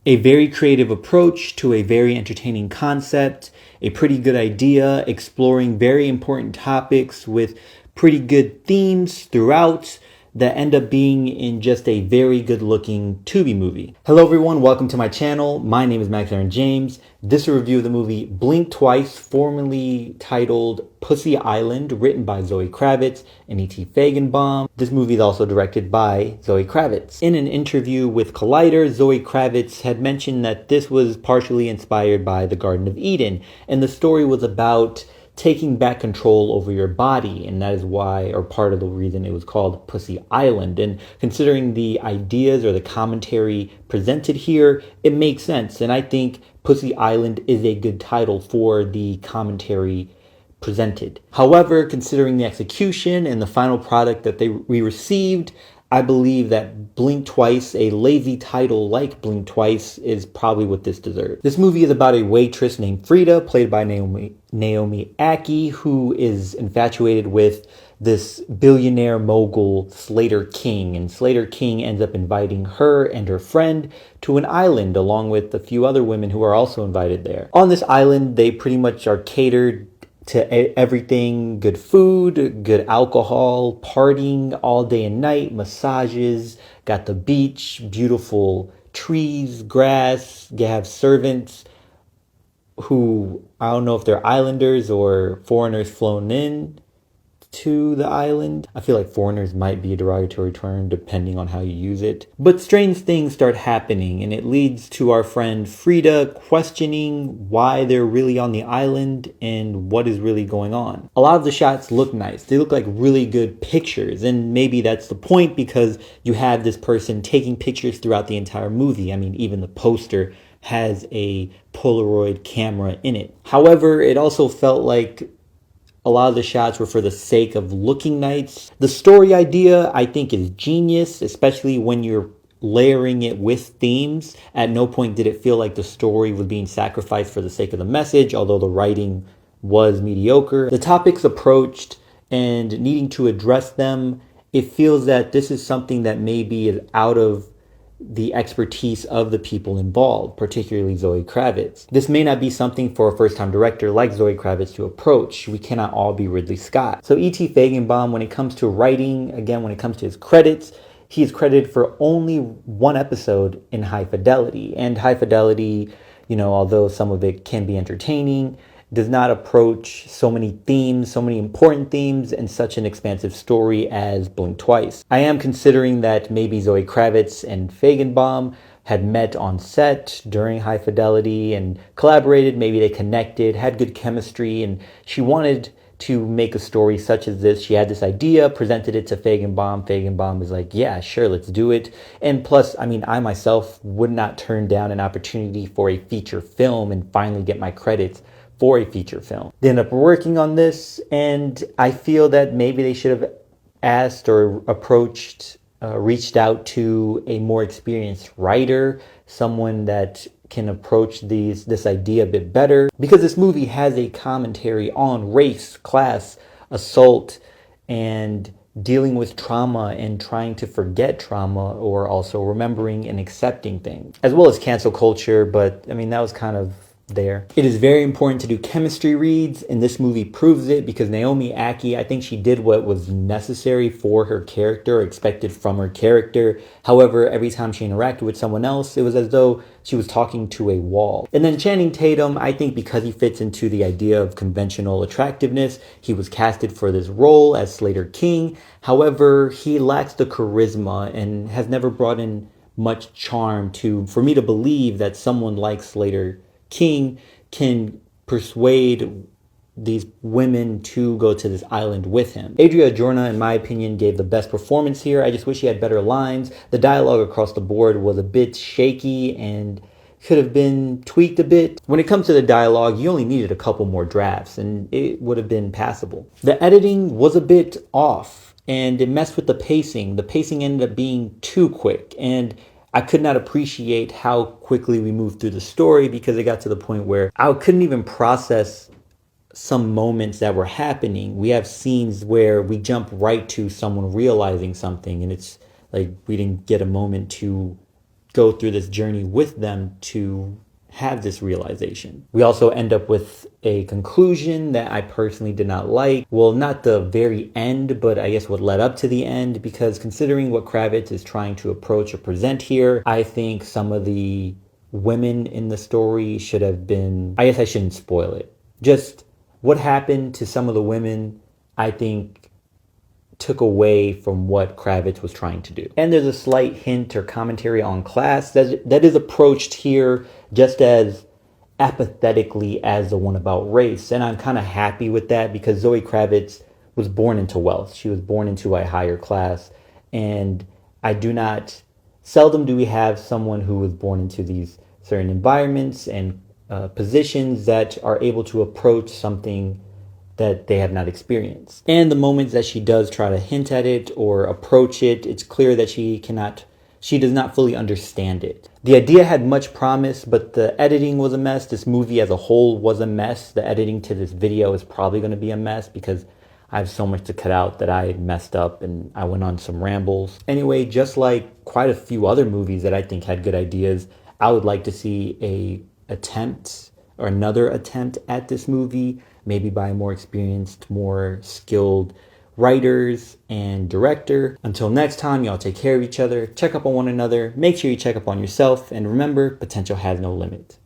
A very creative approach to a very entertaining concept, a pretty good idea, exploring very important topics with pretty good themes throughout that end up being in just a very good looking Tubi movie. Hello everyone, welcome to my channel. My name is Erin James. This is a review of the movie Blink Twice, formerly titled Pussy Island, written by Zoe Kravitz and E.T. Feigenbaum. This movie is also directed by Zoe Kravitz. In an interview with Collider, Zoe Kravitz had mentioned that this was partially inspired by the Garden of Eden, and the story was about taking back control over your body, and that is why, or part of the reason, it was called Pussy Island. And considering the ideas or the commentary presented here, it makes sense, and I think Pussy Island is a good title for the commentary presented. However, considering the execution and the final product that we received, I believe that Blink Twice, a lazy title like Blink Twice, is probably what this deserves. This movie is about a waitress named Frida, played by Naomi Ackie, who is infatuated with this billionaire mogul Slater King, and Slater King ends up inviting her and her friend to an island along with a few other women who are also invited there. On this island, they pretty much are catered to everything: good food, good alcohol, partying all day and night, massages, got the beach, beautiful trees, grass. You have servants who, I don't know if they're islanders or foreigners flown in to the island. I feel like foreigners might be a derogatory term depending on how you use it. But strange things start happening, and it leads to our friend Frida questioning why they're really on the island and what is really going on. A lot of the shots look nice. They look like really good pictures, and maybe that's the point because you have this person taking pictures throughout the entire movie. I mean, even the poster has a Polaroid camera in it. However, it also felt like a lot of the shots were for the sake of looking nice. The story idea, I think, is genius, especially when you're layering it with themes. At no point did it feel like the story was being sacrificed for the sake of the message, although the writing was mediocre. The topics approached and needing to address them, it feels that this is something that maybe is out of the expertise of the people involved, particularly Zoe Kravitz. This may not be something for a first-time director like Zoe Kravitz to approach. We cannot all be Ridley Scott. So E.T. Feigenbaum, when it comes to writing, again, when it comes to his credits, he is credited for only one episode in High Fidelity. And High Fidelity, although some of it can be entertaining, does not approach so many themes, so many important themes, and such an expansive story as Blink Twice. I am considering that maybe Zoe Kravitz and Feigenbaum had met on set during High Fidelity and collaborated. Maybe they connected, had good chemistry, and she wanted to make a story such as this. She had this idea, presented it to Feigenbaum. Feigenbaum was like, yeah, sure, let's do it. And plus, I myself would not turn down an opportunity for a feature film and finally get my credits for a feature film. They end up working on this, and I feel that maybe they should have asked or reached out to a more experienced writer, someone that can approach this idea a bit better, because this movie has a commentary on race, class, assault, and dealing with trauma and trying to forget trauma, or also remembering and accepting things, as well as cancel culture. But that was kind of there. It is very important to do chemistry reads, and this movie proves it, because Naomi Ackie, I think she did what was necessary for her character, expected from her character. However, every time she interacted with someone else, it was as though she was talking to a wall. And then Channing Tatum, I think because he fits into the idea of conventional attractiveness, he was casted for this role as Slater King. However, he lacks the charisma and has never brought in much charm for me to believe that someone like Slater King can persuade these women to go to this island with him. Adria Arjona, in my opinion, gave the best performance here. I just wish he had better lines. The dialogue across the board was a bit shaky and could have been tweaked a bit. When it comes to the dialogue, you only needed a couple more drafts and it would have been passable. The editing was a bit off and it messed with the pacing. The pacing ended up being too quick, and I could not appreciate how quickly we moved through the story, because it got to the point where I couldn't even process some moments that were happening. We have scenes where we jump right to someone realizing something, and it's like we didn't get a moment to go through this journey with them to have this realization. We also end up with a conclusion that I personally did not like. Well, not the very end, but I guess what led up to the end, because considering what Kravitz is trying to approach or present here, I think some of the women in the story should have been, I guess I shouldn't spoil it. Just what happened to some of the women, I think took away from what Kravitz was trying to do. And there's a slight hint or commentary on class that is approached here just as apathetically as the one about race. And I'm kind of happy with that because Zoe Kravitz was born into wealth. She was born into a higher class. And seldom do we have someone who was born into these certain environments and positions that are able to approach something that they have not experienced. And the moments that she does try to hint at it or approach it, it's clear that she does not fully understand it. The idea had much promise, but the editing was a mess. This movie as a whole was a mess. The editing to this video is probably going to be a mess because I have so much to cut out that I messed up and I went on some rambles. Anyway, just like quite a few other movies that I think had good ideas, I would like to see another attempt at this movie, maybe by a more experienced, more skilled writers and director. Until next time, y'all take care of each other, check up on one another, make sure you check up on yourself, and remember, potential has no limit.